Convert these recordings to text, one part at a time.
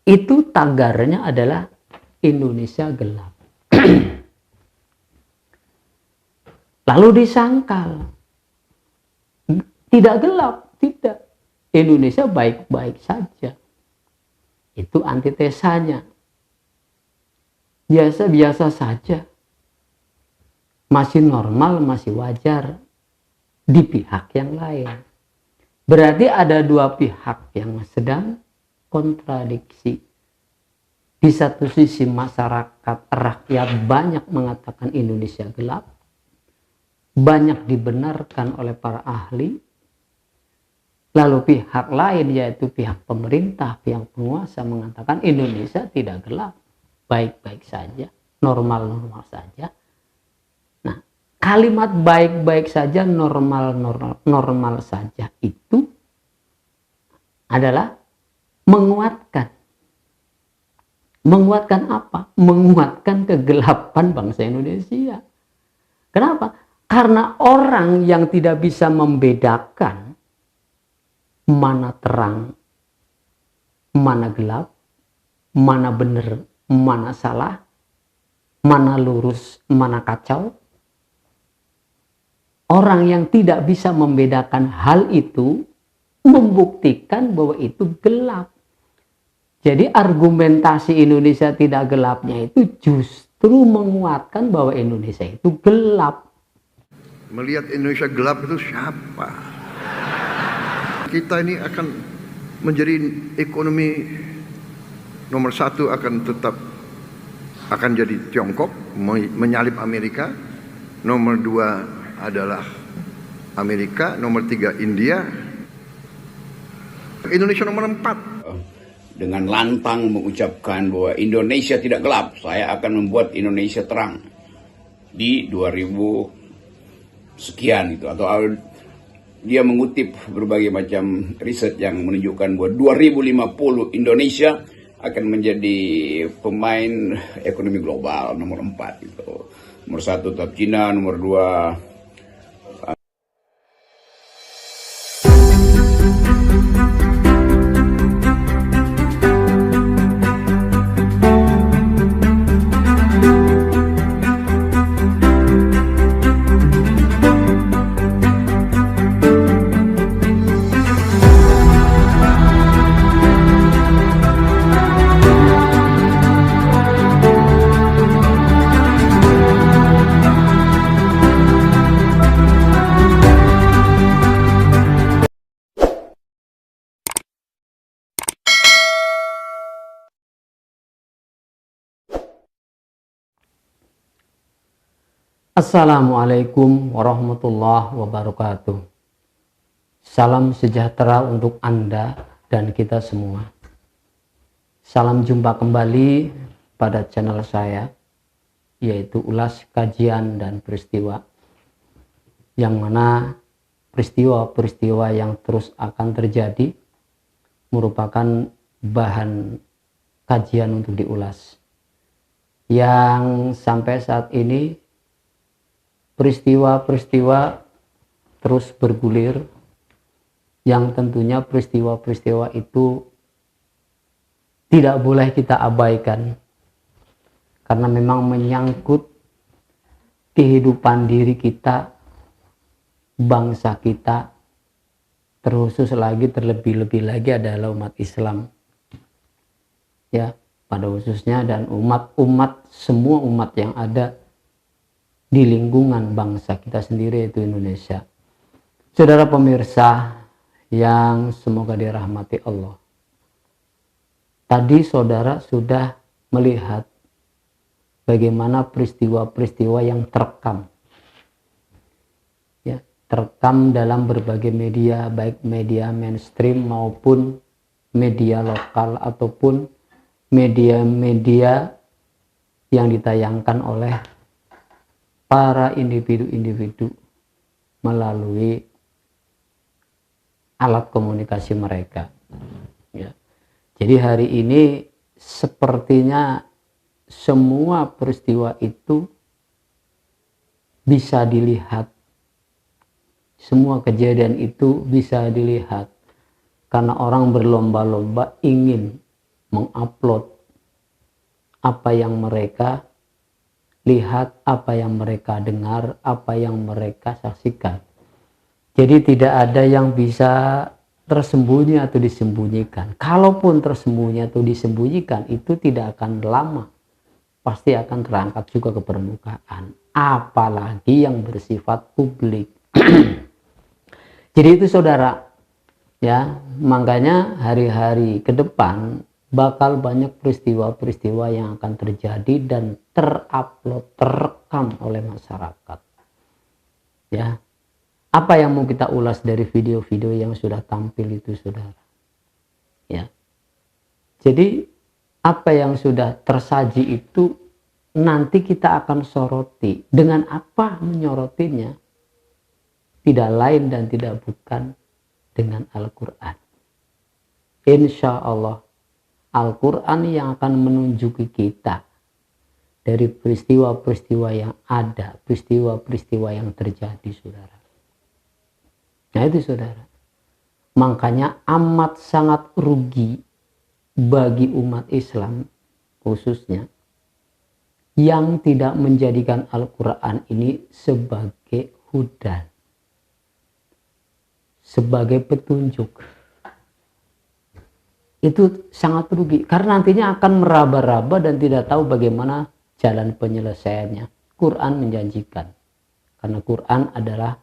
itu tagarnya adalah Indonesia gelap. Lalu disangkal, tidak gelap, tidak. Indonesia baik-baik saja. Itu antitesanya. Biasa-biasa saja. Masih normal, masih wajar di pihak yang lain. Berarti ada dua pihak yang sedang kontradiksi. Di satu sisi masyarakat, rakyat banyak mengatakan Indonesia gelap. Banyak dibenarkan oleh para ahli. Lalu pihak lain yaitu pihak pemerintah, pihak penguasa mengatakan Indonesia tidak gelap. Baik-baik saja, normal-normal saja. Nah, kalimat baik-baik saja, normal saja itu adalah menguatkan. Menguatkan apa? Menguatkan kegelapan bangsa Indonesia. Kenapa? Karena orang yang tidak bisa membedakan mana terang, mana gelap, mana benar, mana salah, mana lurus, mana kacau. Orang yang tidak bisa membedakan hal itu membuktikan bahwa itu gelap. Jadi argumentasi Indonesia tidak gelapnya itu justru menguatkan bahwa Indonesia itu gelap. Melihat Indonesia gelap itu siapa? Kita ini akan menjadi ekonomi nomor satu, akan jadi Tiongkok, menyalip Amerika. Nomor dua adalah Amerika, nomor tiga India. Indonesia nomor 4. Dengan lantang mengucapkan bahwa Indonesia tidak gelap, saya akan membuat Indonesia terang di 2000 sekian itu, atau dia mengutip berbagai macam riset yang menunjukkan bahwa 2050 Indonesia akan menjadi pemain ekonomi global nomor 4 itu. Nomor 1 tetap Cina, nomor 2 Assalamualaikum warahmatullahi wabarakatuh. Salam sejahtera untuk Anda dan kita semua. Salam jumpa kembali pada channel saya, yaitu Ulas Kajian dan Peristiwa, yang mana peristiwa-peristiwa yang terus akan terjadi merupakan bahan kajian untuk diulas. Yang sampai saat ini peristiwa-peristiwa terus bergulir, yang tentunya peristiwa-peristiwa itu tidak boleh kita abaikan karena memang menyangkut kehidupan diri kita, bangsa kita, terkhusus lagi, terlebih-lebih lagi adalah umat Islam ya pada khususnya, dan umat semua umat yang ada di lingkungan bangsa kita sendiri, yaitu Indonesia. Saudara pemirsa yang semoga dirahmati Allah, tadi saudara sudah melihat bagaimana peristiwa-peristiwa yang terekam ya, terekam dalam berbagai media, baik media mainstream maupun media lokal ataupun media-media yang ditayangkan oleh para individu-individu melalui alat komunikasi mereka ya. Jadi hari ini sepertinya semua peristiwa itu bisa dilihat, semua kejadian itu bisa dilihat karena orang berlomba-lomba ingin mengupload apa yang mereka lihat, apa yang mereka dengar, apa yang mereka saksikan. Jadi tidak ada yang bisa tersembunyi atau disembunyikan. Kalaupun tersembunyi atau disembunyikan, itu tidak akan lama. Pasti akan terangkat juga ke permukaan. Apalagi yang bersifat publik. Jadi itu saudara, ya, makanya hari-hari ke depan bakal banyak peristiwa-peristiwa yang akan terjadi dan terupload, terekam oleh masyarakat. Ya, apa yang mau kita ulas dari video-video yang sudah tampil itu, saudara? Ya, jadi apa yang sudah tersaji itu nanti kita akan soroti. Dengan apa menyorotinya? Tidak lain dan tidak bukan dengan Al-Quran. Insya Allah Al-Quran yang akan menunjuki kita dari peristiwa-peristiwa yang ada, peristiwa-peristiwa yang terjadi, saudara. Nah itu, saudara. Makanya amat sangat rugi bagi umat Islam khususnya yang tidak menjadikan Al-Quran ini sebagai hudan, sebagai petunjuk. Itu sangat rugi karena nantinya akan meraba-raba dan tidak tahu bagaimana jalan penyelesaiannya. Quran menjanjikan, karena Quran adalah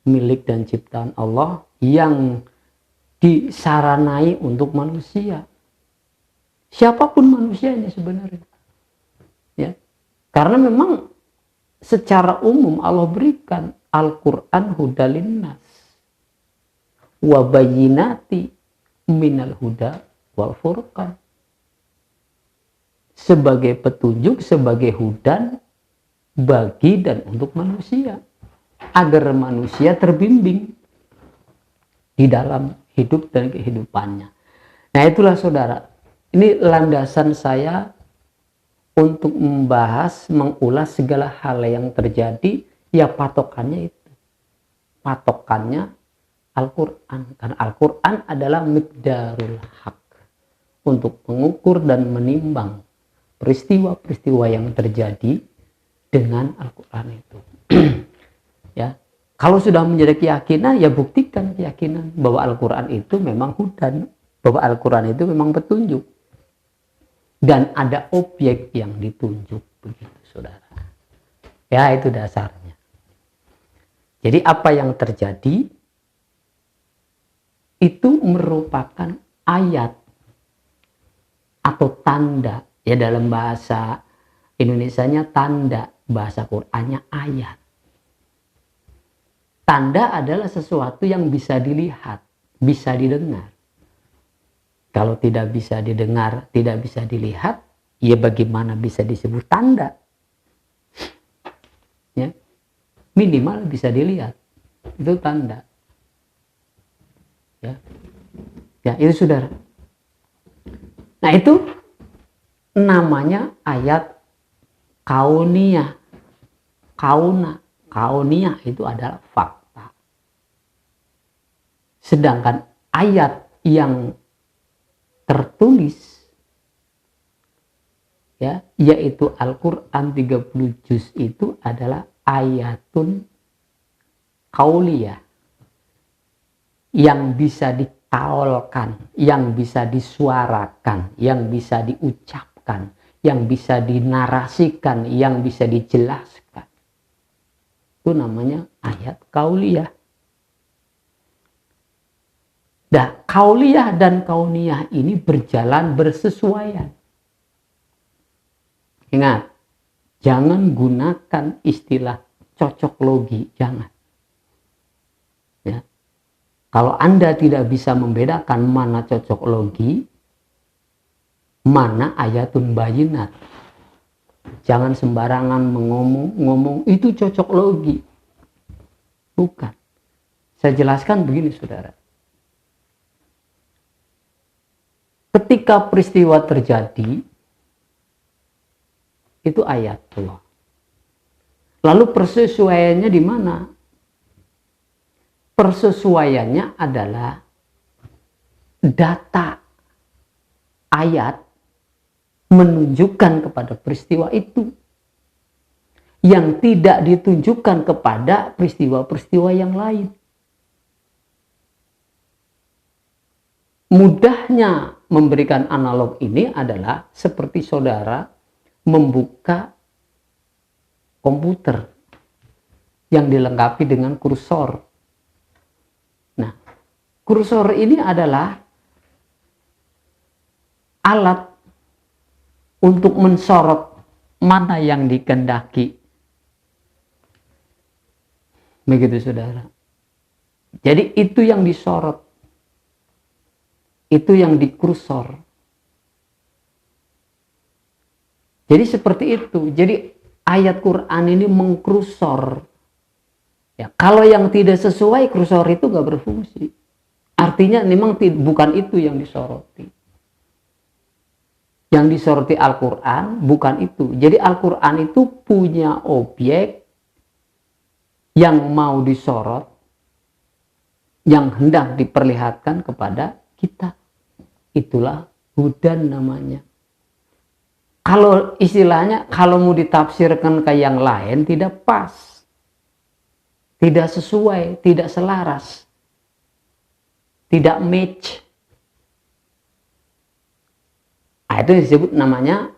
milik dan ciptaan Allah yang disaranai untuk manusia, siapapun manusianya sebenarnya, ya, karena memang secara umum Allah berikan Al-Quran hudalin nas wa bayyinati minal huda wal furqan, sebagai petunjuk, sebagai hudan bagi dan untuk manusia, agar manusia terbimbing di dalam hidup dan kehidupannya. Nah itulah saudara, ini landasan saya untuk membahas, mengulas segala hal yang terjadi. Ya patokannya itu, patokannya Al-Quran, karena Al-Quran adalah miqdarul haq, untuk mengukur dan menimbang peristiwa-peristiwa yang terjadi dengan Al-Quran itu. Ya, kalau sudah menjadi keyakinan, ya buktikan keyakinan bahwa Al-Quran itu memang hudan, bahwa Al-Quran itu memang petunjuk, dan ada objek yang ditunjuk, begitu saudara. Ya itu dasarnya. Jadi apa yang terjadi itu merupakan ayat atau tanda, ya dalam bahasa Indonesianya tanda, bahasa Qur'annya ayat. Tanda adalah sesuatu yang bisa dilihat, bisa didengar. Kalau tidak bisa didengar, tidak bisa dilihat, ya bagaimana bisa disebut tanda? Ya, minimal bisa dilihat, itu tanda. Ya, ya itu saudara. Nah itu namanya ayat kauniyah. Kauniyah itu adalah fakta. Sedangkan ayat yang tertulis, ya, yaitu Al-Quran 30 juz itu adalah ayatun kauliyah, yang bisa dikaulkan, yang bisa disuarakan, yang bisa diucapkan, yang bisa dinarasikan, yang bisa dijelaskan. Itu namanya ayat kauliyah. Nah, kauliyah dan kauniyah ini berjalan bersesuaian. Ingat, jangan gunakan istilah cocok logi, jangan. Ya. Kalau Anda tidak bisa membedakan mana cocok logi, mana ayatun bayinat, jangan sembarangan ngomong itu cocok logi. Bukan. Saya jelaskan begini, saudara. Ketika peristiwa terjadi, itu ayat Allah. Lalu persesuaiannya di mana? Persesuaiannya adalah data ayat menunjukkan kepada peristiwa itu, yang tidak ditunjukkan kepada peristiwa-peristiwa yang lain. Mudahnya memberikan analog ini adalah seperti saudara membuka komputer yang dilengkapi dengan kursor. Nah, kursor ini adalah alat untuk mensorot mana yang dikehendaki. Begitu saudara. Jadi itu yang disorot. Itu yang dikursor. Jadi seperti itu. Jadi ayat Quran ini mengkursor. Ya, kalau yang tidak sesuai, kursor itu nggak berfungsi. Artinya memang bukan itu yang disoroti. Yang disoroti Al-Quran bukan itu. Jadi Al-Quran itu punya objek yang mau disorot, yang hendak diperlihatkan kepada kita. Itulah hudan namanya. Kalau istilahnya, kalau mau ditafsirkan ke yang lain, tidak pas. Tidak sesuai, tidak selaras. Tidak match. Nah, itu disebut namanya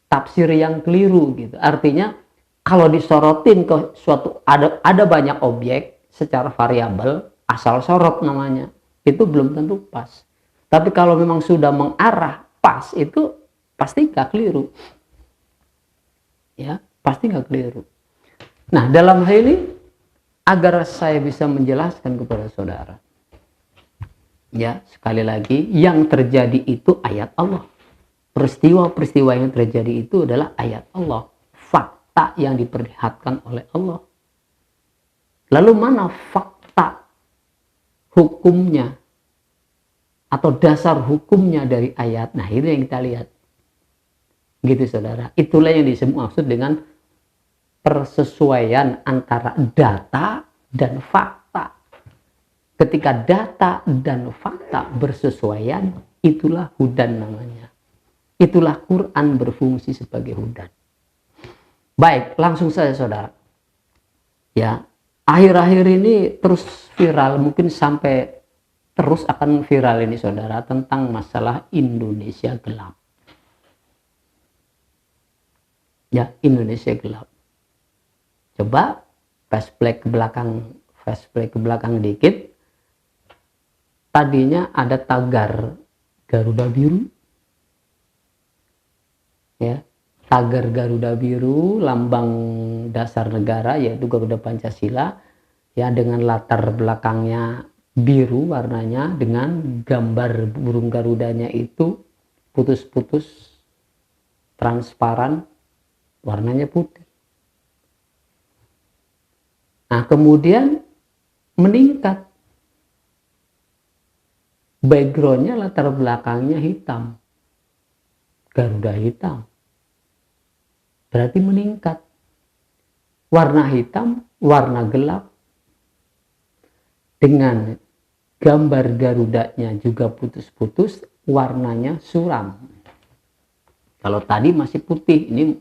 tafsir yang keliru gitu. Artinya kalau disorotin ke suatu, ada banyak objek secara variabel, asal sorot namanya, itu belum tentu pas. Tapi kalau memang sudah mengarah pas, itu pasti nggak keliru. Ya, pasti nggak keliru. Nah, dalam hal ini, agar saya bisa menjelaskan kepada saudara, ya, sekali lagi, yang terjadi itu ayat Allah. Peristiwa-peristiwa yang terjadi itu adalah ayat Allah. Fakta yang diperlihatkan oleh Allah. Lalu mana fakta hukumnya? Atau dasar hukumnya dari ayat. Nah, itu yang kita lihat. Gitu saudara. Itulah yang disebut maksud dengan persesuaian antara data dan fakta. Ketika data dan fakta bersesuaian, itulah hudan namanya. Itulah Quran berfungsi sebagai hudan. Baik, langsung saja saudara. Ya, akhir-akhir ini terus viral, mungkin sampai terus akan viral ini saudara, tentang masalah Indonesia gelap. Ya, Indonesia gelap. Coba flashback ke belakang dikit. Tadinya ada tagar Garuda Biru. Ya, tagar Garuda Biru, lambang dasar negara yaitu Garuda Pancasila, ya, dengan latar belakangnya biru warnanya, dengan gambar burung garudanya itu putus-putus transparan, warnanya putih. Nah, kemudian meningkat, backgroundnya, latar belakangnya hitam, Garuda hitam, berarti meningkat. Warna hitam, warna gelap, dengan gambar Garudanya juga putus-putus, warnanya suram. Kalau tadi masih putih, ini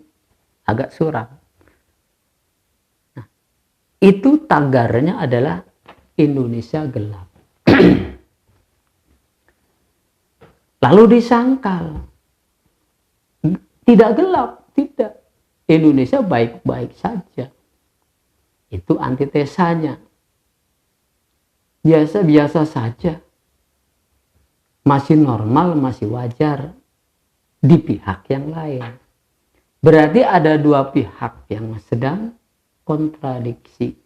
agak suram. Nah, itu tagarnya adalah Indonesia gelap. Lalu disangkal, tidak gelap, tidak. Indonesia baik-baik saja. Itu antitesanya. Biasa-biasa saja. Masih normal, masih wajar di pihak yang lain. Berarti ada dua pihak yang sedang kontradiksi.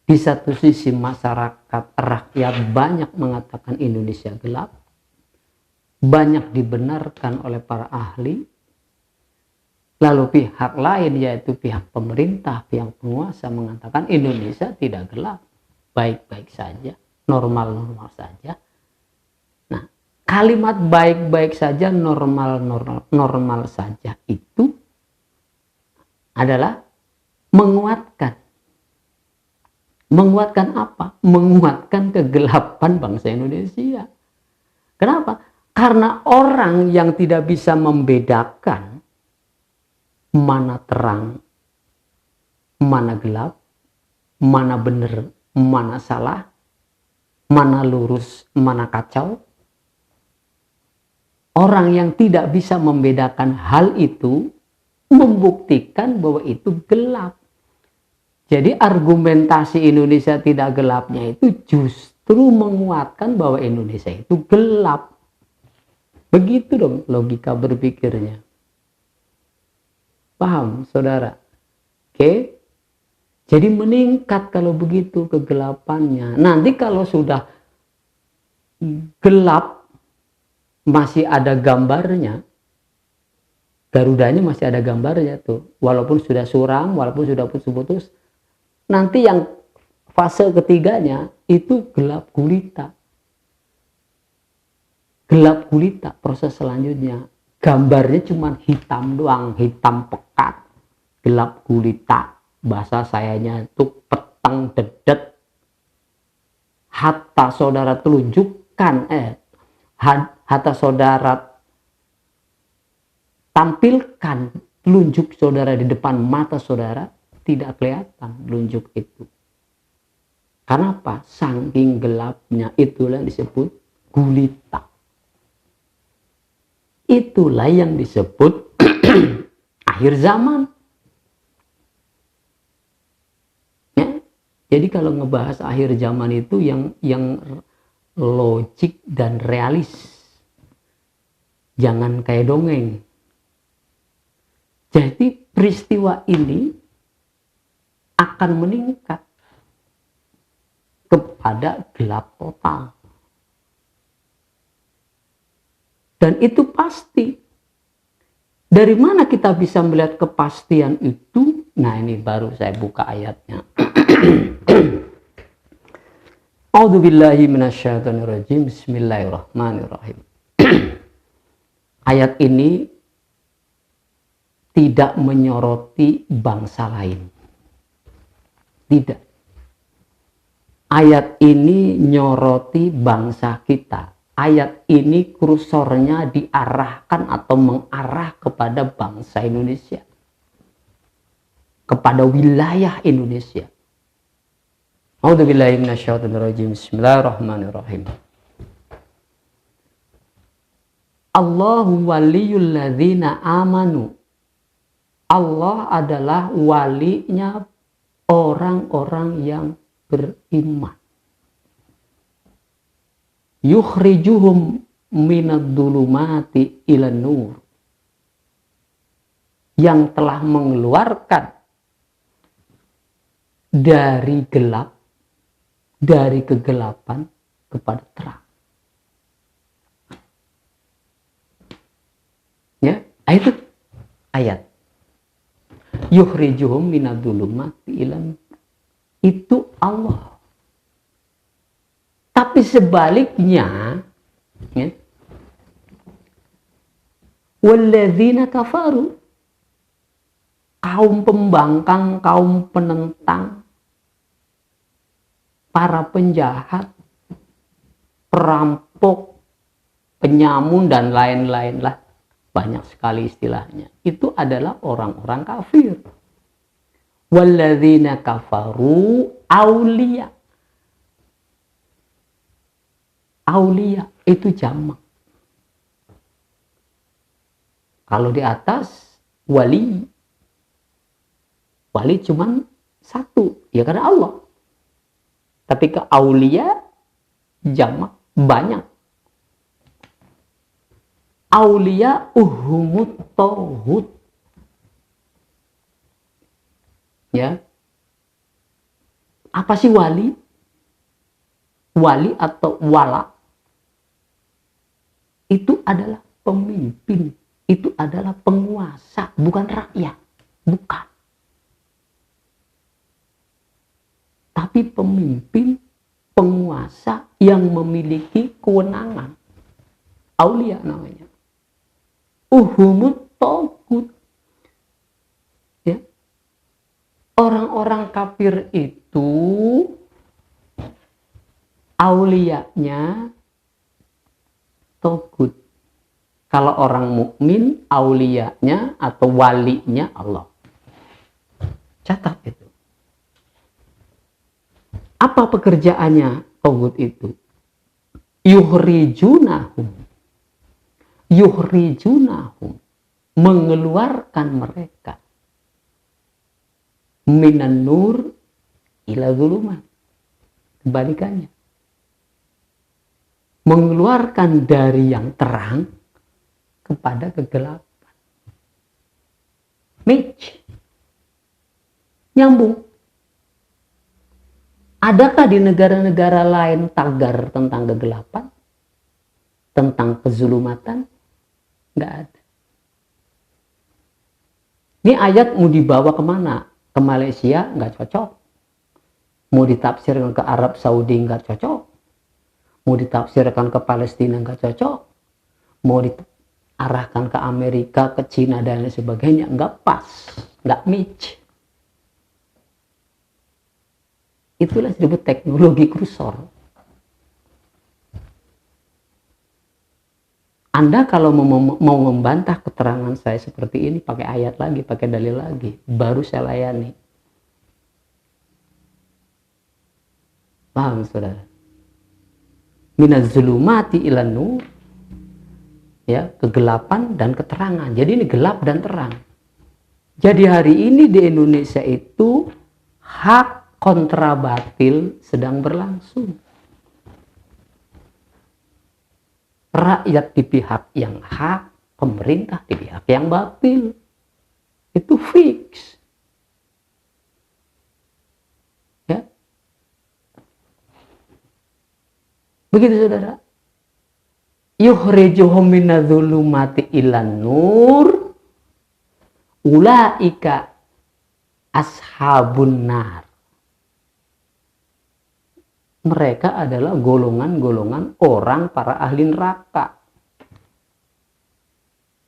Di satu sisi masyarakat, rakyat banyak mengatakan Indonesia gelap. Banyak dibenarkan oleh para ahli. Lalu pihak lain, yaitu pihak pemerintah, pihak penguasa, mengatakan Indonesia tidak gelap, baik-baik saja, normal-normal saja. Nah, kalimat baik-baik saja, normal saja itu adalah menguatkan. Menguatkan apa? Menguatkan kegelapan bangsa Indonesia. Kenapa? Karena orang yang tidak bisa membedakan mana terang, mana gelap, mana benar, mana salah, mana lurus, mana kacau. Orang yang tidak bisa membedakan hal itu membuktikan bahwa itu gelap. Jadi argumentasi Indonesia tidak gelapnya itu justru menguatkan bahwa Indonesia itu gelap. Begitu dong logika berpikirnya. Paham, saudara? Oke? Jadi meningkat kalau begitu kegelapannya. Nanti kalau sudah gelap, masih ada gambarnya. Garudanya masih ada gambarnya tuh. Walaupun sudah suram, walaupun sudah putus-putus. Nanti yang fase ketiganya itu gelap gulita. Gelap gulita proses selanjutnya. Gambarnya cuma hitam doang, hitam pekat. Gelap gulita. Bahasa sayanya itu petang dedet. Hatta saudara telunjukkan, hatta saudara tampilkan telunjuk saudara di depan mata saudara, tidak kelihatan telunjuk itu. Karena apa? Saking gelapnya, itulah yang disebut gulita. Itulah yang disebut akhir zaman. Ya? Jadi kalau ngebahas akhir zaman itu yang logik dan realis. Jangan kayak dongeng. Jadi peristiwa ini akan meningkat kepada gelap total. Dan itu pasti. Dari mana kita bisa melihat kepastian itu? Nah, ini baru saya buka ayatnya. A'udzubillahi minasyaitonirrajim. Bismillahirrahmanirrahim. Ayat ini tidak menyoroti bangsa lain. Tidak. Ayat ini nyoroti bangsa kita. Ayat ini kursornya diarahkan atau mengarah kepada bangsa Indonesia. Kepada wilayah Indonesia. A'udzubillahi minasyaitonirrajim. Bismillahirrahmanirrahim. Allahu waliyul ladzina amanu. Allah adalah walinya orang-orang yang beriman. Yukhrijuhum minadh-dhulumati ilan nur. Yang telah mengeluarkan dari gelap, dari kegelapan kepada terang. Ya, itu ayat. Yukhrijuhum minadh-dhulumati ilan nur. Itu Allah. Tapi sebaliknya, ya, walladzina kafaru, kaum pembangkang, kaum penentang, para penjahat, perampok, penyamun dan lain-lain lah, banyak sekali istilahnya. Itu adalah orang-orang kafir. Walladzina kafaru auliya. Aulia itu jamak. Kalau di atas wali. Wali cuman satu, ya karena Allah. Tapi ke aulia jamak banyak. Aulia uhumut tauhud. Ya. Apa sih wali? Wali atau wala itu adalah pemimpin, itu adalah penguasa, bukan rakyat, bukan. Tapi pemimpin, penguasa yang memiliki kewenangan. Aulia namanya. Uhumut tauhid. Ya. Orang-orang kafir itu auliyanya tauhid, Kalau orang mukmin, auliyanya atau walinya Allah. Catat itu. Apa pekerjaannya tagut itu? Yuhrijunahum. Mengeluarkan mereka. Minan nur ila zulumat. Kebalikannya. Mengeluarkan dari yang terang kepada kegelapan. Match. Nyambung. Adakah di negara-negara lain tagar tentang kegelapan? Tentang kezulumatan? Nggak ada. Ini ayat mau dibawa kemana? Ke Malaysia nggak cocok. Mau ditafsirkan ke Arab Saudi nggak cocok. Mau ditafsirkan ke Palestina nggak cocok. Mau diarahkan ke Amerika, ke Cina dan lain sebagainya nggak pas, nggak match. Itulah disebut teknologi kursor. Anda kalau mau membantah keterangan saya seperti ini, pakai ayat lagi, pakai dalil lagi, baru saya layani. Paham, saudara? Minaz zulumati ilan nur, ya, kegelapan dan keterangan. Jadi ini gelap dan terang. Jadi hari ini di Indonesia itu hak kontra batil sedang berlangsung. Rakyat di pihak yang hak, pemerintah di pihak yang batil. Itu fix. Ya. Begitu, saudara. Yukhrijuhum minadh-dhulumati ilan nur ulaika ashabun nar. Mereka adalah golongan-golongan orang para ahli neraka.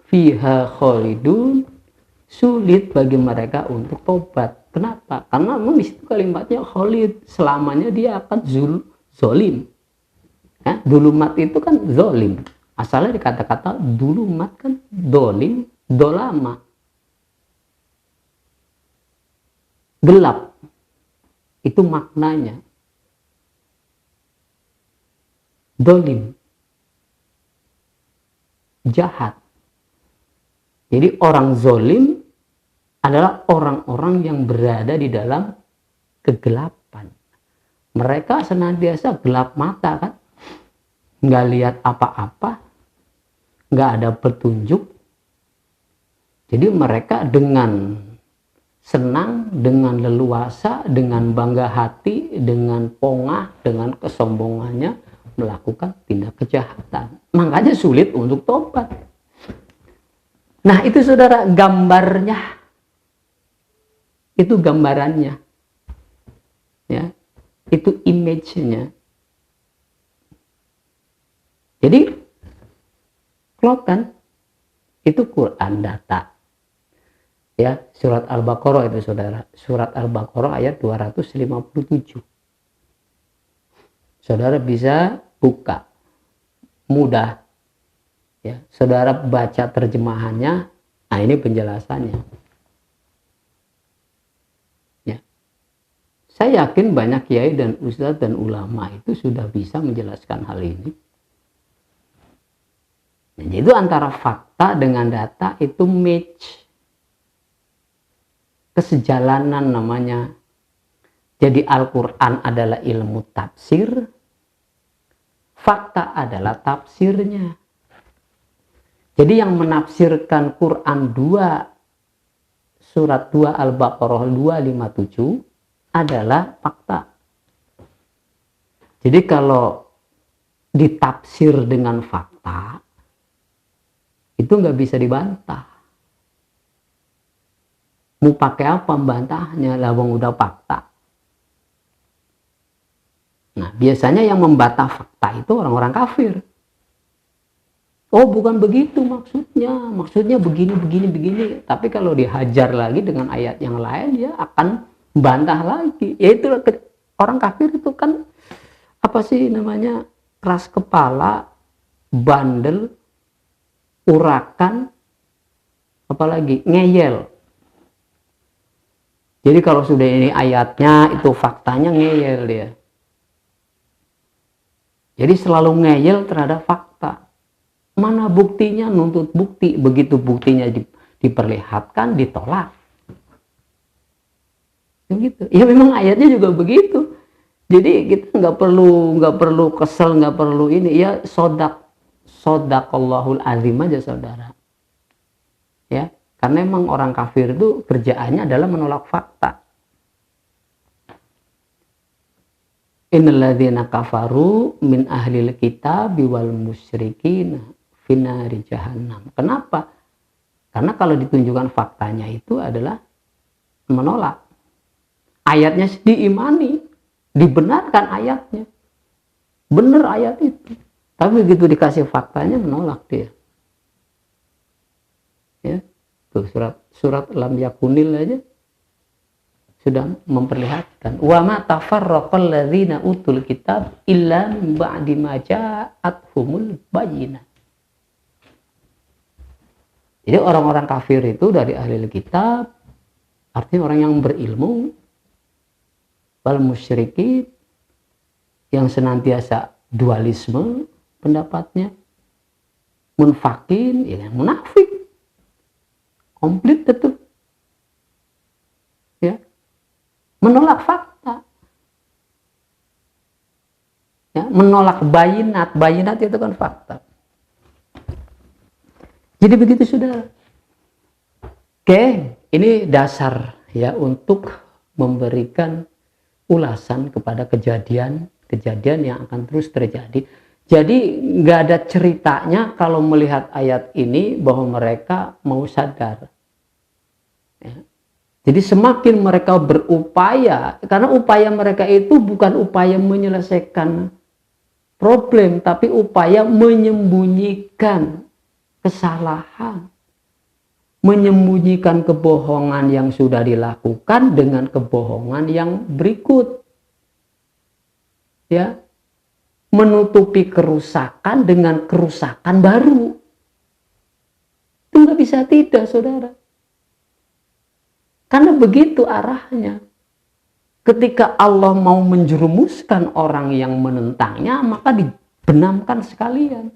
Fiha khalidun, sulit bagi mereka untuk tobat. Kenapa? Karena memang di situ kalimatnya khalid, selamanya dia akan zolim. Ya, dulumat itu kan zolim. Asalnya di kata-kata dulumat kan dolim, dolama. Gelap. Itu maknanya. Dolim, jahat. Jadi orang zolim adalah orang-orang yang berada di dalam kegelapan. Mereka senantiasa gelap mata kan, nggak lihat apa-apa, nggak ada petunjuk. Jadi mereka dengan senang, dengan leluasa, dengan bangga hati, dengan pongah, dengan kesombongannya melakukan tindak kejahatan. Makanya sulit untuk tobat. Nah, itu saudara gambarnya. Itu gambarannya. Ya. Itu image-nya. Jadi klop kan? Itu Quran data. Ya, surat Al-Baqarah itu saudara. Surat Al-Baqarah ayat 257. Saudara bisa buka, mudah, ya. Saudara baca terjemahannya, nah ini penjelasannya. Ya, saya yakin banyak kiai dan ustadz dan ulama itu sudah bisa menjelaskan hal ini. Nah, jadi antara fakta dengan data itu match, kesejalanan namanya. Jadi Al-Quran adalah ilmu tafsir, fakta adalah tafsirnya. Jadi yang menafsirkan Quran 2, surat 2 Al-Baqarah 257 adalah fakta. Jadi kalau ditafsir dengan fakta, itu nggak bisa dibantah. Mau pakai apa membantahnya, lah wong udah fakta. Nah, biasanya yang membantah fakta itu orang-orang kafir. Oh, bukan begitu maksudnya. Maksudnya begini, begini, begini. Tapi kalau dihajar lagi dengan ayat yang lain, dia akan membantah lagi. Yaitu orang kafir itu kan, apa sih namanya, keras kepala, bandel, urakan, apalagi ngeyel. Jadi kalau sudah ini ayatnya, itu faktanya, ngeyel dia. Jadi selalu ngeyel terhadap fakta. Mana buktinya, nuntut bukti. Begitu buktinya diperlihatkan, ditolak. Begitu. Ya memang ayatnya juga begitu. Jadi kita nggak perlu kesel, nggak perlu ini. Ya sodaqallahul azim aja saudara. Ya, karena memang orang kafir itu kerjaannya adalah menolak fakta. Innalladzina kafaru min ahlil kitab wal musyrikin finari jahannam. Kenapa? Karena kalau ditunjukkan faktanya itu adalah menolak. Ayatnya diimani, dibenarkan ayatnya. Benar ayat itu. Tapi begitu dikasih faktanya menolak dia. Ya, tuh surat lam yakunil aja sudah memperlihatkan wa ma tafarraqal ladzina utul kitab illa min ba'di ma ja'athumul bayyinah. Jadi orang-orang kafir itu dari ahli kitab, artinya orang yang berilmu, wal musyrikin yang senantiasa dualisme pendapatnya, munfakin, ya munafik, komplit tetap, ya, menolak fakta, ya, menolak bayinat itu kan fakta. Jadi begitu sudah. Oke, ini dasar ya untuk memberikan ulasan kepada kejadian yang akan terus terjadi. Jadi nggak ada ceritanya kalau melihat ayat ini bahwa mereka mau sadar. Ya. Jadi semakin mereka berupaya, karena upaya mereka itu bukan upaya menyelesaikan problem, tapi upaya menyembunyikan kesalahan, menyembunyikan kebohongan yang sudah dilakukan dengan kebohongan yang berikut, ya, menutupi kerusakan dengan kerusakan baru. Itu nggak bisa tidak, saudara. Karena begitu arahnya. Ketika Allah mau menjerumuskan orang yang menentangnya, maka dibenamkan sekalian.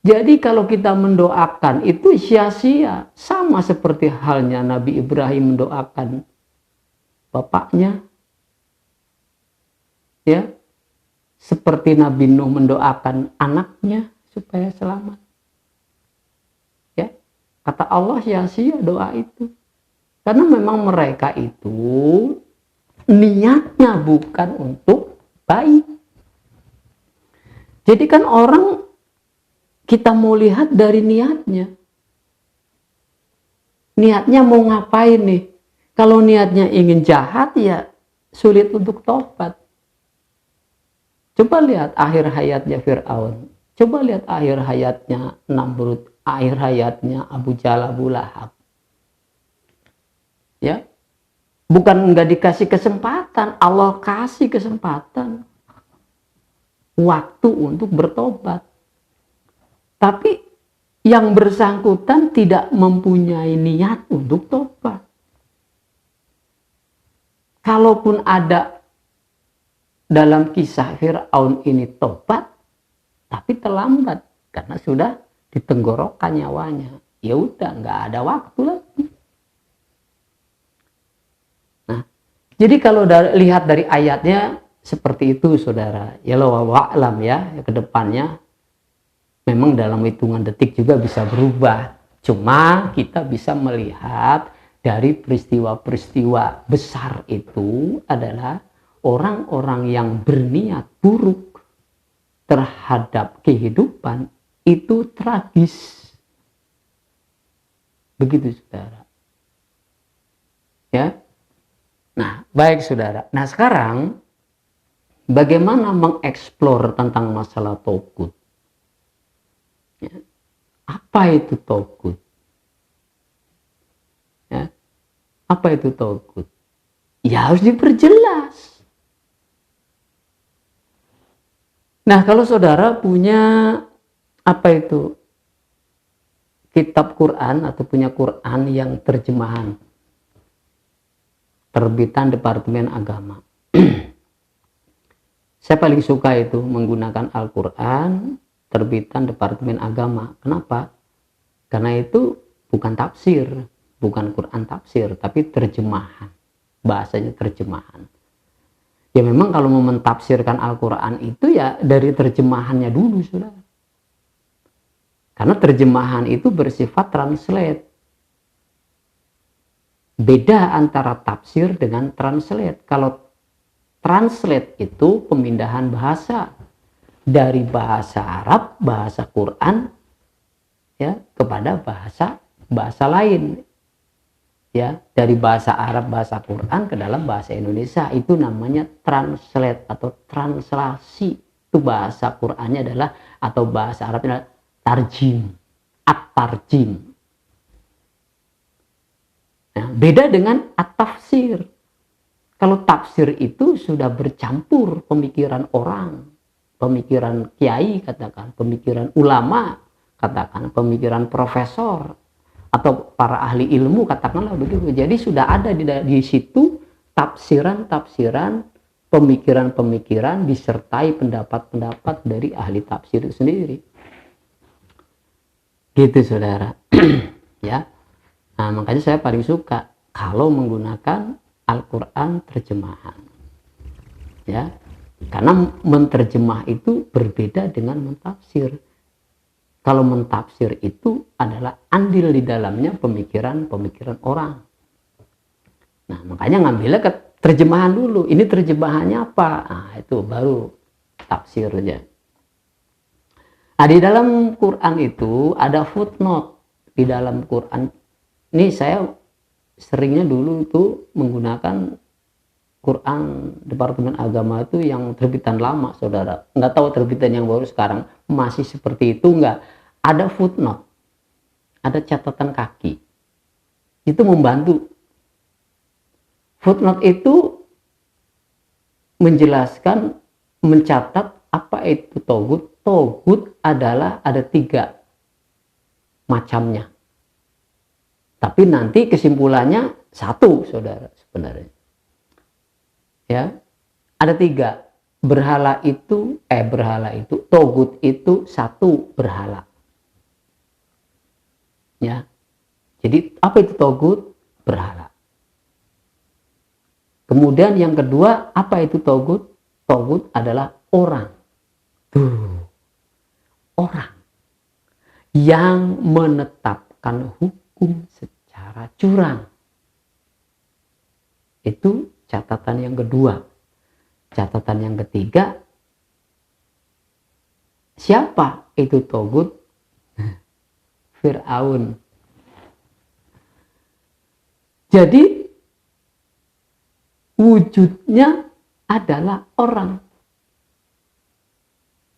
Jadi kalau kita mendoakan itu sia-sia. Sama seperti halnya Nabi Ibrahim mendoakan bapaknya. Ya. Seperti Nabi Nuh mendoakan anaknya supaya selamat. Ya. Kata Allah sia-sia doa itu. Karena memang mereka itu niatnya bukan untuk baik. Jadi kan orang kita mau lihat dari niatnya. Niatnya mau ngapain nih? Kalau niatnya ingin jahat ya sulit untuk tobat. Coba lihat akhir hayatnya Fir'aun. Coba lihat akhir hayatnya Namrud. Akhir hayatnya Abu Jahal, Abu Lahab. Ya. Bukan nggak dikasih kesempatan. Allah kasih kesempatan. Waktu untuk bertobat. Tapi yang bersangkutan tidak mempunyai niat untuk tobat. Kalaupun ada dalam kisah Fir'aun ini tobat, tapi terlambat karena sudah ditenggorokkan nyawanya. Ya udah, nggak ada waktu lagi. Nah, jadi kalau lihat dari ayatnya seperti itu, saudara. Ya wa'lam ya, ke depannya. Memang dalam hitungan detik juga bisa berubah. Cuma kita bisa melihat dari peristiwa-peristiwa besar itu adalah orang-orang yang berniat buruk terhadap kehidupan itu tragis. Begitu, saudara. Ya. Nah, baik, saudara. Nah, sekarang bagaimana mengeksplor tentang masalah togut? Ya. Apa itu togut? Ya. Apa itu togut? Ya harus diperjelas. Nah, kalau saudara punya Apa itu kitab Quran atau punya Quran yang terjemahan terbitan Departemen Agama. Saya paling suka itu menggunakan Al-Quran terbitan Departemen Agama. Kenapa? Karena itu bukan tafsir, bukan Quran tafsir, tapi terjemahan. Bahasanya terjemahan. Ya memang kalau mau mentafsirkan Al-Quran itu ya dari terjemahannya dulu, sudah. Karena terjemahan itu bersifat translate. Beda antara tafsir dengan translate. Kalau translate itu pemindahan bahasa dari bahasa Arab, bahasa Quran, ya, kepada bahasa lain. Ya, dari bahasa Arab, bahasa Quran ke dalam bahasa Indonesia, itu namanya translate atau translasi. Itu bahasa Qurannya adalah, atau bahasa Arabnya adalah tarjim, at-tarjim. Nah, beda dengan at-tafsir. Kalau tafsir itu sudah bercampur pemikiran orang, pemikiran kiai katakan, pemikiran ulama katakan, pemikiran profesor atau para ahli ilmu katakanlah begitu. Jadi sudah ada di situ tafsiran-tafsiran, pemikiran-pemikiran disertai pendapat-pendapat dari ahli tafsir itu sendiri. Gitu saudara. Ya. Nah, makanya saya paling suka kalau menggunakan Al-Quran terjemahan. Ya. Karena menterjemah itu berbeda dengan mentafsir. Kalau mentafsir itu adalah andil di dalamnya pemikiran-pemikiran orang. Nah, makanya ngambilnya ke terjemahan dulu. Ini terjemahannya apa? Nah, itu baru tafsirnya. Nah, di dalam Quran itu ada footnote. Di dalam Quran ini saya seringnya dulu itu menggunakan Quran Departemen Agama itu yang terbitan lama, saudara. Nggak tahu terbitan yang baru sekarang masih seperti itu nggak. Ada footnote, ada catatan kaki. Itu membantu. Footnote itu menjelaskan, mencatat apa itu togut. Togut adalah ada 3 macamnya. Tapi nanti kesimpulannya 1, saudara, sebenarnya. Ya, ada 3. Berhala itu, togut itu 1 berhala. Ya, jadi apa itu togut? Berhala. Kemudian yang kedua, apa itu togut? Togut adalah orang. Orang yang menetapkan hukum secara curang. Itu catatan yang kedua. Catatan yang ketiga, siapa itu togut? Fir'aun. Jadi wujudnya adalah orang.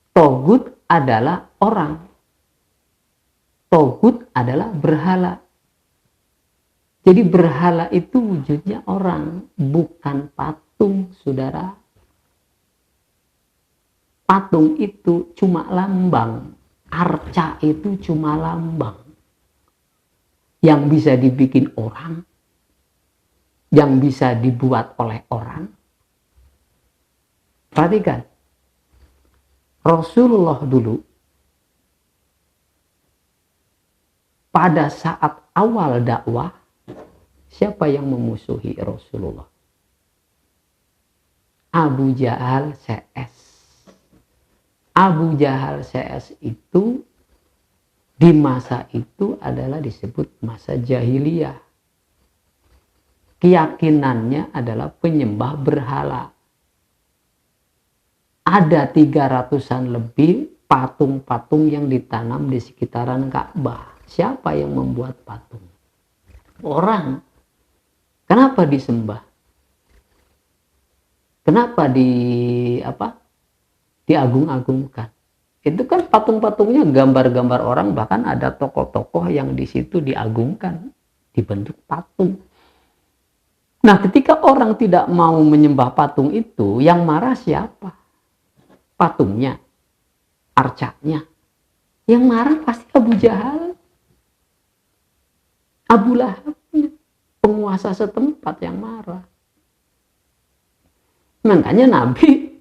Togut adalah orang. Togut adalah berhala. Jadi berhala itu wujudnya orang, bukan patung, saudara. Patung itu cuma lambang. Arca itu cuma lambang. Yang bisa dibikin orang. Yang bisa dibuat oleh orang. Perhatikan. Rasulullah dulu pada saat awal dakwah, siapa yang memusuhi Rasulullah? Abu Jahal CS. Abu Jahal CS itu di masa itu adalah disebut masa jahiliyah. Keyakinannya adalah penyembah berhala. Ada 300-an lebih patung-patung yang ditanam di sekitaran Ka'bah. Siapa yang membuat patung? Orang. Kenapa disembah? Kenapa diagung-agungkan? Itu kan patung-patungnya gambar-gambar orang, bahkan ada tokoh-tokoh yang di situ diagungkan, dibentuk patung. Nah, ketika orang tidak mau menyembah patung itu, yang marah siapa? Patungnya, arcanya. Yang marah pasti Abu Jahal, Abu Lahab, penguasa setempat yang marah. Makanya Nabi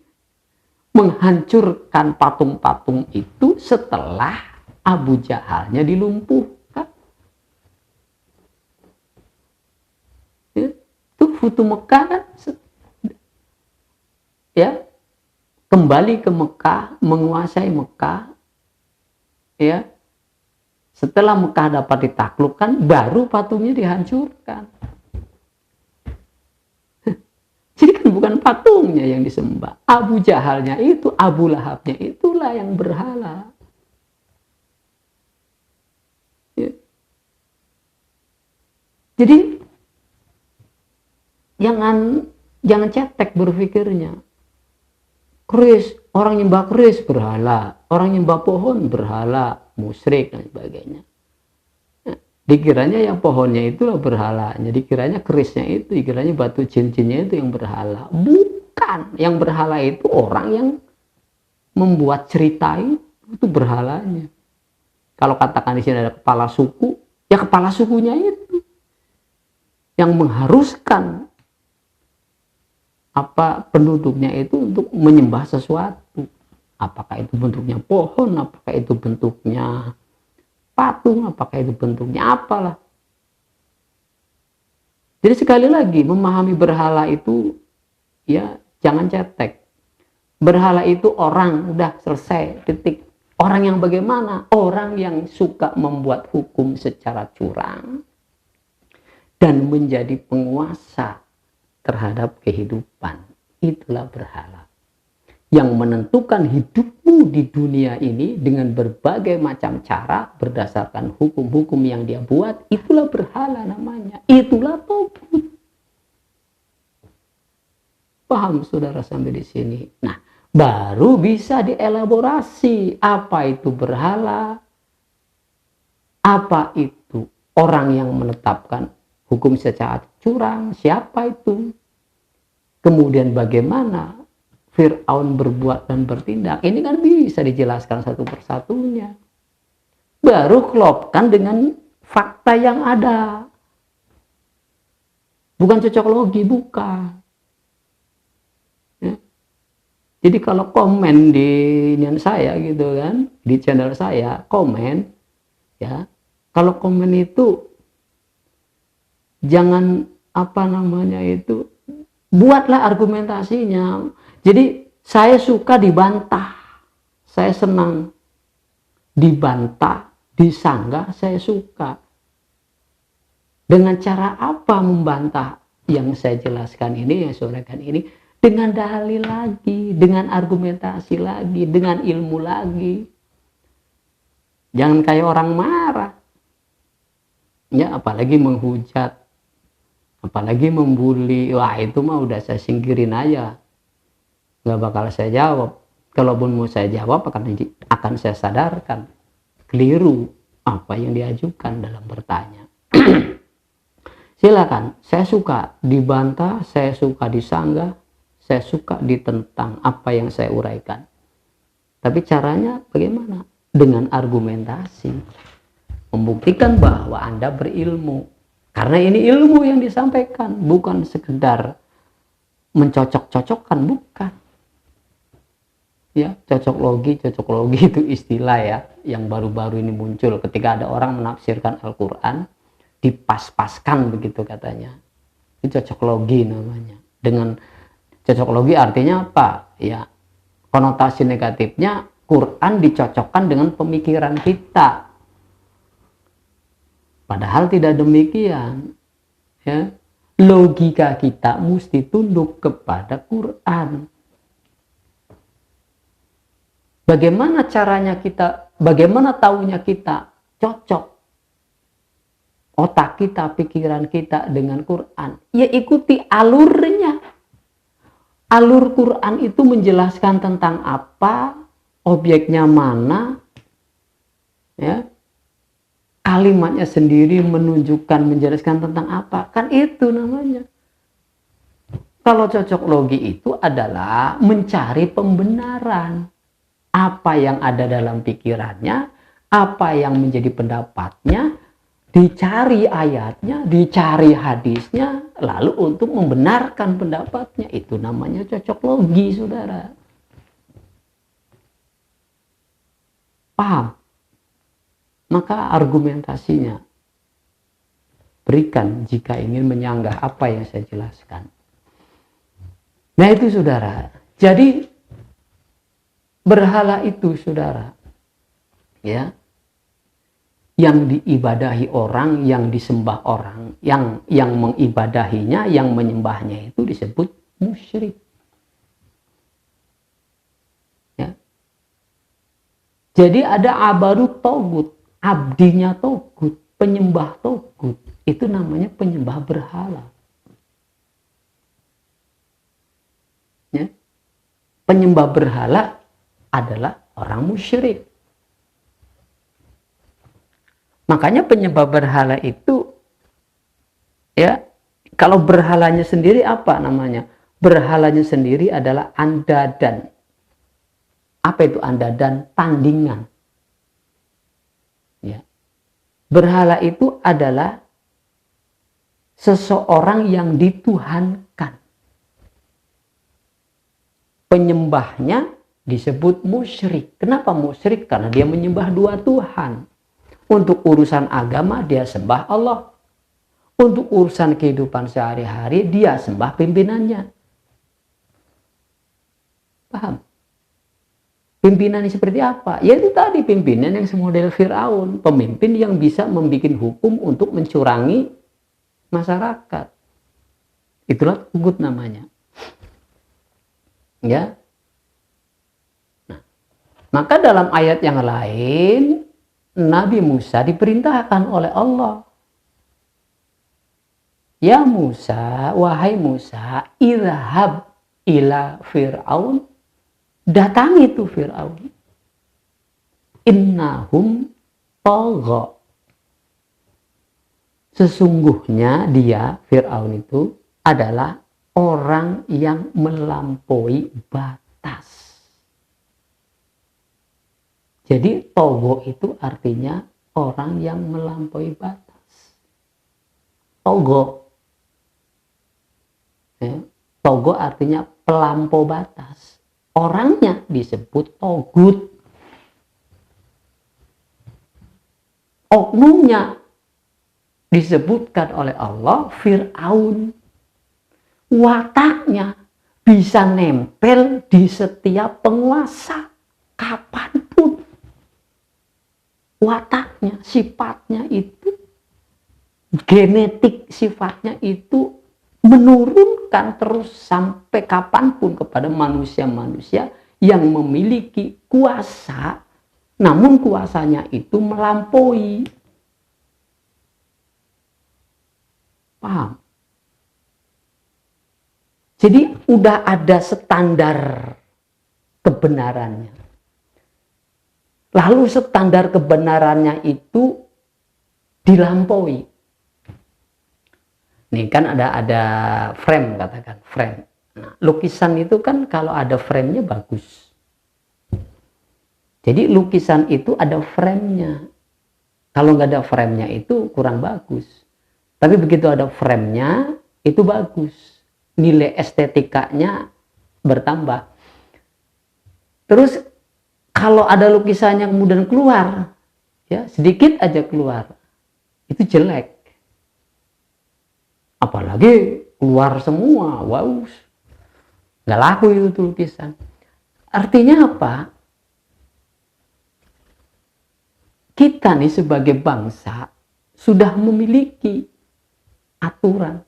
menghancurkan patung-patung itu setelah Abu Jahalnya dilumpuhkan. Ya, itu Futu Mekah kan, ya, kembali ke Mekah, menguasai Mekah, ya. Setelah Mekah dapat ditaklukkan, baru patungnya dihancurkan. Jadi kan bukan patungnya yang disembah. Abu Jahalnya itu, Abu Lahabnya itulah yang berhala. Ya. Jadi jangan cetek berpikirnya. Keris, orang nyembah keris berhala, orang nyembah pohon berhala, musyrik dan sebagainya. Dikiranya yang pohonnya itulah berhalanya, dikiranya kerisnya itu, dikiranya batu cincinnya itu yang berhala. Bukan, yang berhala itu orang yang membuat cerita itu berhalanya. Kalau katakan di sini ada kepala suku, ya kepala sukunya itu yang mengharuskan penduduknya itu untuk menyembah sesuatu. Apakah itu bentuknya pohon, apakah itu bentuknya patung, apakah itu bentuknya apalah. Jadi sekali lagi memahami berhala itu ya jangan cetek. Berhala itu orang, udah selesai, titik. Orang yang bagaimana? Orang yang suka membuat hukum secara curang dan menjadi penguasa terhadap kehidupan. Itulah berhala. Yang menentukan hidupmu di dunia ini dengan berbagai macam cara berdasarkan hukum-hukum yang dia buat, itulah berhala namanya. Itulah togut. Paham saudara sampai di sini? Nah, baru bisa dielaborasi apa itu berhala, apa itu orang yang menetapkan hukum secara curang, siapa itu, kemudian bagaimana Fir'aun berbuat dan bertindak. Ini kan bisa dijelaskan satu persatunya. Baru klopkan dengan fakta yang ada. Bukan cocok logi, bukan. Ya. Jadi kalau komen di saya gitu kan, di channel saya, komen, ya, kalau komen itu jangan buatlah argumentasinya. Jadi saya suka dibantah, saya senang dibantah, disanggah, saya suka. Dengan cara apa membantah yang saya jelaskan ini, yang saya uraikan ini? Dengan dalil lagi, dengan argumentasi lagi, dengan ilmu lagi. Jangan kayak orang marah. Ya, apalagi menghujat, apalagi membuli. Wah, itu mah udah saya singkirin aja. Nggak bakal saya jawab. Kalaupun mau saya jawab akan saya sadarkan keliru apa yang diajukan dalam bertanya. Silakan, saya suka dibantah, saya suka disanggah, saya suka ditentang apa yang saya uraikan. Tapi caranya bagaimana? Dengan argumentasi. Membuktikan bahwa Anda berilmu. Karena ini ilmu yang disampaikan, bukan sekedar mencocok-cocokkan, bukan. Ya, cocok logi itu istilah ya yang baru-baru ini muncul ketika ada orang menafsirkan Al-Quran dipas-paskan begitu katanya. Itu cocok logi namanya. Dengan cocok logi artinya apa? Ya, konotasi negatifnya Quran dicocokkan dengan pemikiran kita. Padahal tidak demikian. Ya, logika kita mesti tunduk kepada Quran. Bagaimana caranya kita, bagaimana taunya kita cocok otak kita, pikiran kita dengan Quran? Ya ikuti alurnya. Alur Quran itu menjelaskan tentang apa, objeknya mana, ya, kalimatnya sendiri menunjukkan, menjelaskan tentang apa, kan itu namanya. Kalau cocok logi itu adalah mencari pembenaran. Apa yang ada dalam pikirannya Apa yang menjadi pendapatnya, dicari ayatnya, dicari hadisnya, lalu untuk membenarkan pendapatnya. Itu namanya cocok logi, saudara. Paham? Maka argumentasinya berikan jika ingin menyanggah apa yang saya jelaskan. Nah itu saudara. Jadi berhala itu saudara, ya, yang diibadahi orang, yang disembah orang, yang mengibadahinya, yang menyembahnya itu disebut musyrik. Ya. Jadi ada abadu togut, abdinya togut, penyembah togut, itu namanya penyembah berhala. Ya. Penyembah berhala adalah orang musyrik. Makanya penyembah berhala itu, ya, kalau berhalanya sendiri apa namanya? Berhalanya sendiri adalah andadan. Apa itu andadan? Tandingan. Ya. Berhala itu adalah seseorang yang dituhankan. Penyembahnya disebut musyrik. Kenapa musyrik? Karena dia menyembah dua Tuhan. Untuk urusan agama dia sembah Allah. Untuk urusan kehidupan sehari-hari dia sembah pimpinannya. Paham? Pimpinannya seperti apa? Yaitu tadi pimpinan yang semodel Fir'aun. Pemimpin yang bisa membuat hukum untuk mencurangi masyarakat. Itulah togut namanya. Ya. Nah, maka dalam ayat yang lain Nabi Musa diperintahkan oleh Allah. Ya Musa, wahai Musa, irhab ila Fir'aun, datangi itu Fir'aun. Innahum tagha. Sesungguhnya dia, Fir'aun itu, adalah orang yang melampaui batas. Jadi togo itu artinya orang yang melampaui batas. Togo. Ya, togo artinya pelampau batas. Orangnya disebut togut. Oknumnya disebutkan oleh Allah Fir'aun. Wataknya bisa nempel di setiap penguasa kapanpun. Wataknya, sifatnya itu, genetik sifatnya itu menurunkan terus sampai kapanpun kepada manusia-manusia yang memiliki kuasa, namun kuasanya itu melampaui. Paham? Jadi udah ada standar kebenarannya. Lalu standar kebenarannya itu dilampaui. Nih kan ada frame, katakan frame. Nah, lukisan itu kan kalau ada frame-nya bagus. Jadi lukisan itu ada frame-nya. Kalau nggak ada frame-nya itu kurang bagus. Tapi begitu ada frame-nya itu bagus. Nilai estetikanya bertambah. Terus kalau ada lukisan yang kemudian keluar, ya sedikit aja keluar, itu jelek. Apalagi keluar semua, wow, nggak laku itu lukisan. Artinya apa? Kita nih sebagai bangsa sudah memiliki aturan,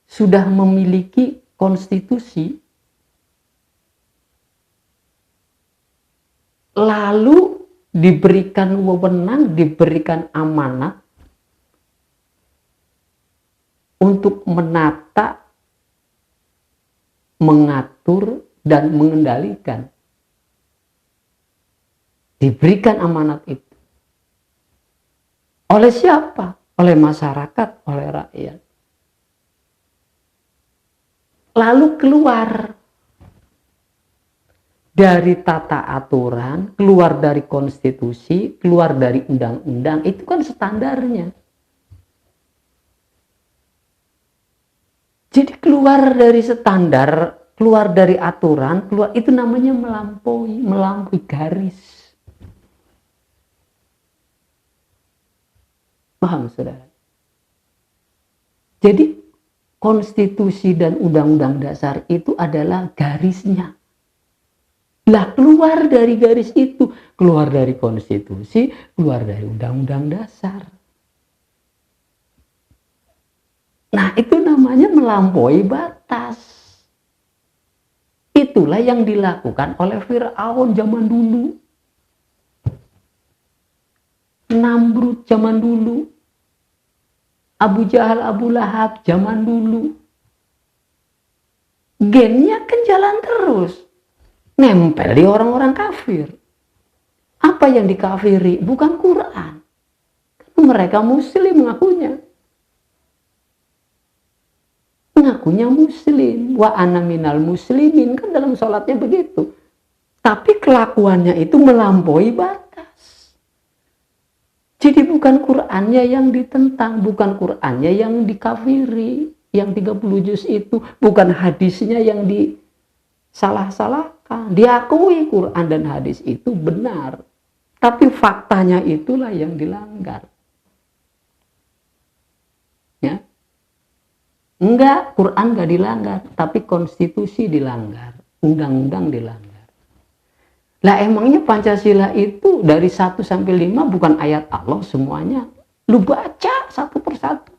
sudah memiliki konstitusi, lalu diberikan wewenang, diberikan amanat untuk menata, mengatur, dan mengendalikan. Diberikan amanat itu. Oleh siapa? Oleh masyarakat, oleh rakyat. Lalu keluar. dari tata aturan, keluar dari konstitusi, keluar dari undang-undang, itu kan standarnya. Jadi keluar dari standar, keluar dari aturan, keluar itu namanya melampaui garis. Paham, saudara? Jadi konstitusi dan undang-undang dasar itu adalah garisnya. Lah keluar dari garis itu, keluar dari konstitusi, keluar dari undang-undang dasar. Nah itu namanya melampaui batas. Itulah yang dilakukan oleh Fir'aun zaman dulu. Namrud zaman dulu. Abu Jahal, Abu Lahab zaman dulu. Gennya kan jalan terus. Nempel di orang-orang kafir. Apa yang dikafiri? Bukan Quran. Mereka muslim mengakunya. Mengakunya muslim. Wa ana minal muslimin. Kan dalam sholatnya begitu. Tapi kelakuannya itu melampaui batas. Jadi bukan Qurannya yang ditentang. Bukan Qurannya yang dikafiri. Yang 30 juz itu. Bukan hadisnya yang disalah-salahkan. Diakui Quran dan hadis itu benar. Tapi faktanya itulah yang dilanggar. Ya. Enggak, Quran enggak dilanggar, tapi konstitusi dilanggar, undang-undang dilanggar. Lah emangnya Pancasila itu dari 1 sampai 5 bukan ayat Allah semuanya. Lu baca satu persatu.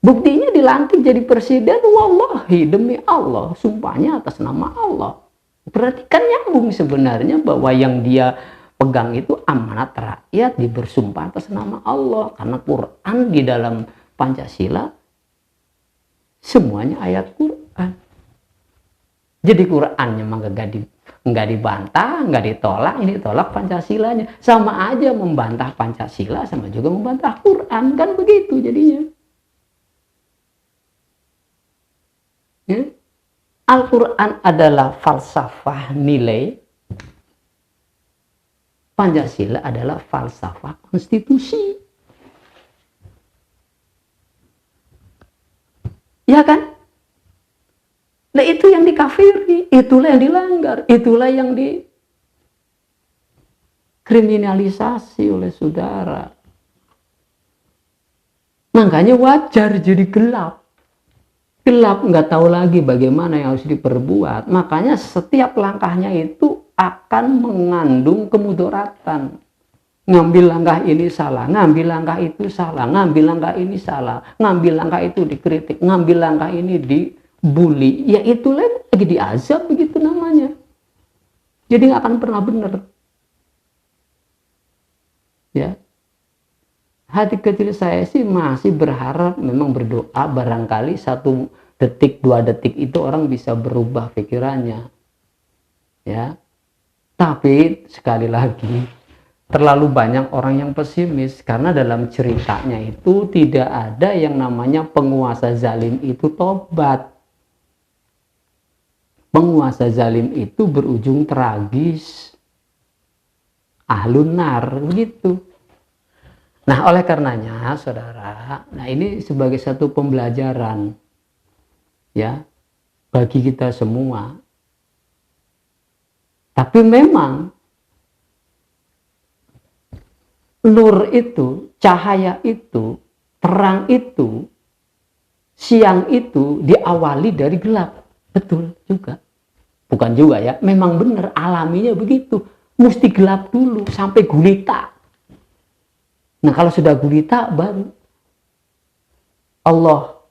Buktinya dilantik jadi presiden, wallahi demi Allah, sumpahnya atas nama Allah. Berarti kan nyambung sebenarnya bahwa yang dia pegang itu amanat rakyat, dia bersumpah atas nama Allah. Karena Quran di dalam Pancasila semuanya ayat Quran. Jadi Qurannya mah nggak dibantah, nggak ditolak, ini ditolak Pancasilanya. Sama aja membantah Pancasila, sama juga membantah Quran, kan begitu jadinya. Ya? Al-Quran adalah falsafah nilai, Pancasila adalah falsafah konstitusi. Ya kan? Nah itu yang dikafiri, itulah yang dilanggar, itulah yang dikriminalisasi oleh saudara. Makanya wajar jadi gelap. Gelap, nggak tahu lagi bagaimana yang harus diperbuat. Makanya setiap langkahnya itu akan mengandung kemudaratan. Ngambil langkah ini salah, ngambil langkah itu salah, ngambil langkah ini salah, ngambil langkah itu dikritik, ngambil langkah ini dibully. Ya itulah lagi diazab begitu namanya. Jadi nggak akan pernah benar. Ya. Hati kecil saya sih masih berharap, memang berdoa barangkali 1 detik 2 detik itu orang bisa berubah pikirannya. Ya. Tapi sekali lagi terlalu banyak orang yang pesimis karena dalam ceritanya itu tidak ada yang namanya penguasa zalim itu tobat. Penguasa zalim itu berujung tragis. Ahlun nar begitu. Nah, oleh karenanya, saudara, nah ini sebagai satu pembelajaran ya bagi kita semua. Tapi memang nur itu, cahaya itu, terang itu, siang itu diawali dari gelap. Betul juga. Bukan juga ya, memang benar alaminya begitu. Mesti gelap dulu sampai gulita. Nah kalau sudah gulita baru Allah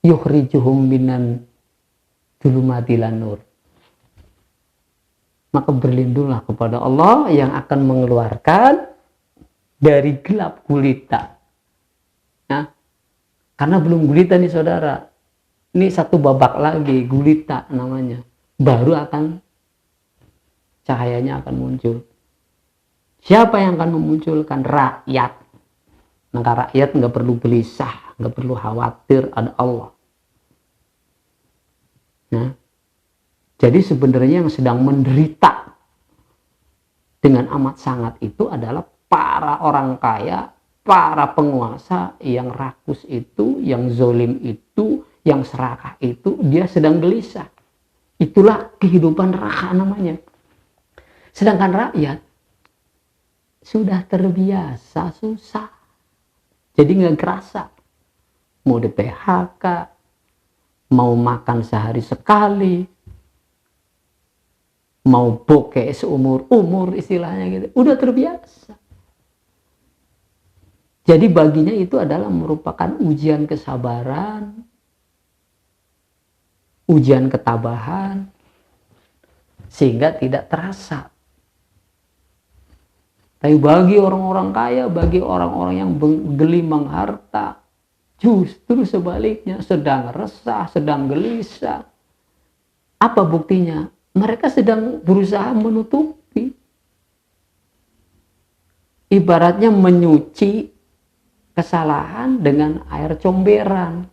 yukhrijuhum minan dzulumatil nur. Maka berlindunglah kepada Allah yang akan mengeluarkan dari gelap gulita. Nah, karena belum gulita nih saudara. Ini satu babak lagi gulita namanya. Baru akan cahayanya akan muncul. Siapa yang akan memunculkan? Rakyat. Maka rakyat nggak perlu gelisah, nggak perlu khawatir, ada Allah. Nah, Jadi sebenarnya yang sedang menderita dengan amat sangat itu adalah para orang kaya, para penguasa yang rakus itu, yang zolim itu, yang serakah itu, dia sedang gelisah. Itulah kehidupan neraka namanya. Sedangkan rakyat sudah terbiasa susah. Jadi nggak kerasa. Mau di PHK, mau makan sehari sekali, mau bokeh seumur-umur istilahnya gitu. Udah terbiasa. Jadi baginya itu adalah merupakan ujian kesabaran, ujian ketabahan, sehingga tidak terasa. Tapi bagi orang-orang kaya, bagi orang-orang yang gelimang harta, justru sebaliknya sedang resah, sedang gelisah. Apa buktinya? Mereka sedang berusaha menutupi. Ibaratnya menyuci kesalahan dengan air comberan.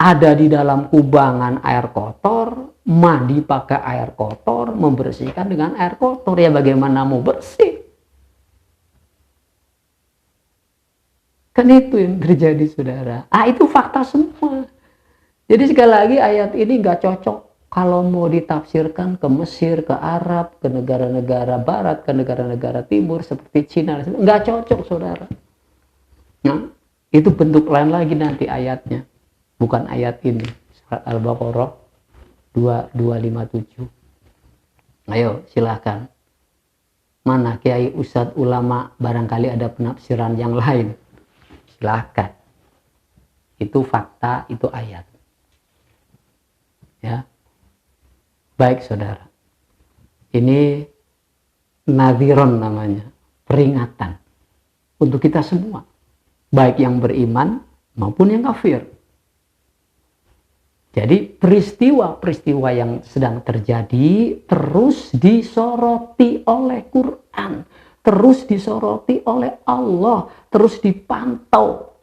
Ada di dalam kubangan air kotor, mandi pakai air kotor, membersihkan dengan air kotor. Ya bagaimana mau bersih? Kan itu yang terjadi, saudara. Itu fakta semua. Jadi sekali lagi ayat ini nggak cocok kalau mau ditafsirkan ke Mesir, ke Arab, ke negara-negara Barat, ke negara-negara Timur seperti Cina. Nggak cocok, saudara. Nah, itu bentuk lain lagi nanti ayatnya. Bukan ayat ini. Surat Al-Baqarah 2257. Ayo, silahkan. Mana kiai, ustadz, ulama, barangkali ada penafsiran yang lain. Silahkan. Itu fakta, itu ayat. Ya. Baik, saudara. Ini nadhiron namanya. Peringatan. Untuk kita semua. Baik yang beriman maupun yang kafir. Jadi peristiwa-peristiwa yang sedang terjadi terus disoroti oleh Quran, terus disoroti oleh Allah, terus dipantau.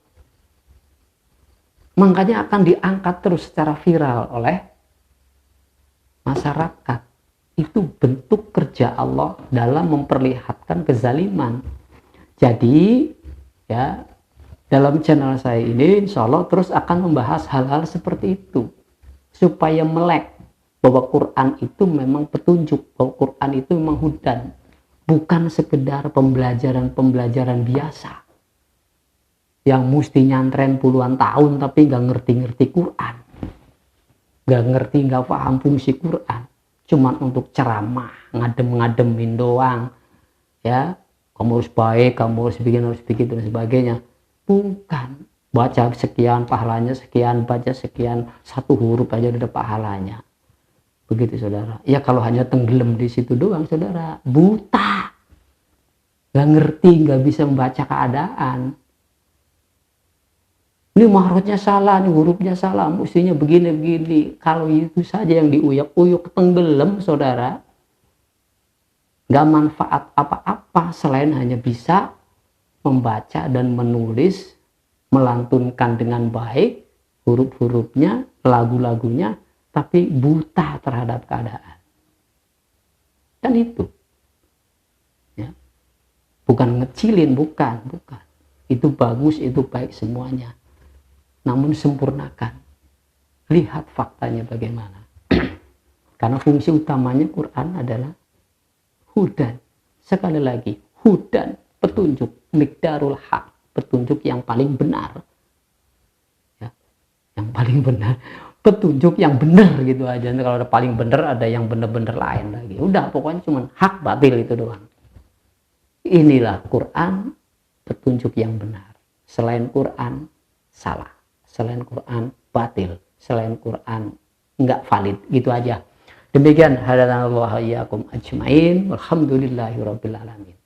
Makanya akan diangkat terus secara viral oleh masyarakat. Itu bentuk kerja Allah dalam memperlihatkan kezaliman. Jadi ya, dalam channel saya ini insya Allah terus akan membahas hal-hal seperti itu. Supaya melek bahwa Quran itu memang petunjuk, bahwa Quran itu memang hudan, bukan sekedar pembelajaran-pembelajaran biasa yang mesti nyantren puluhan tahun tapi nggak ngerti-ngerti Quran, nggak ngerti, nggak paham fungsi Quran, cuman untuk ceramah, ngadem-ngademin doang, ya, kamu harus baik, kamu harus bikin dan sebagainya. Bukan. Baca sekian pahalanya sekian, baca sekian, satu huruf aja udah pahalanya. Begitu, saudara. Ya kalau hanya tenggelam di situ doang, saudara, buta, nggak ngerti, nggak bisa membaca keadaan. Ini mahrotnya salah, ini hurufnya salah, mestinya begini-begini. Kalau itu saja yang diuyak-uyuk, tenggelam, saudara, nggak manfaat apa-apa selain hanya bisa membaca dan menulis, melantunkan dengan baik huruf-hurufnya, lagu-lagunya, tapi buta terhadap keadaan. Kan itu. Ya. Bukan ngecilin, bukan. Itu bagus, itu baik semuanya. Namun sempurnakan. Lihat faktanya bagaimana. Karena fungsi utamanya Quran adalah hudan. Sekali lagi, hudan, petunjuk, miqdarul haq. Petunjuk yang paling benar, ya, yang paling benar, petunjuk yang benar gitu aja. Kalau ada paling benar, ada yang benar-benar lain lagi. Udah, pokoknya cuma hak batil itu doang. Inilah Quran, petunjuk yang benar. Selain Quran salah, selain Quran batil, selain Quran nggak valid, gitu aja. Demikian hadanallahu iyyakum ajmain. Walhamdulillahirabbil alamin.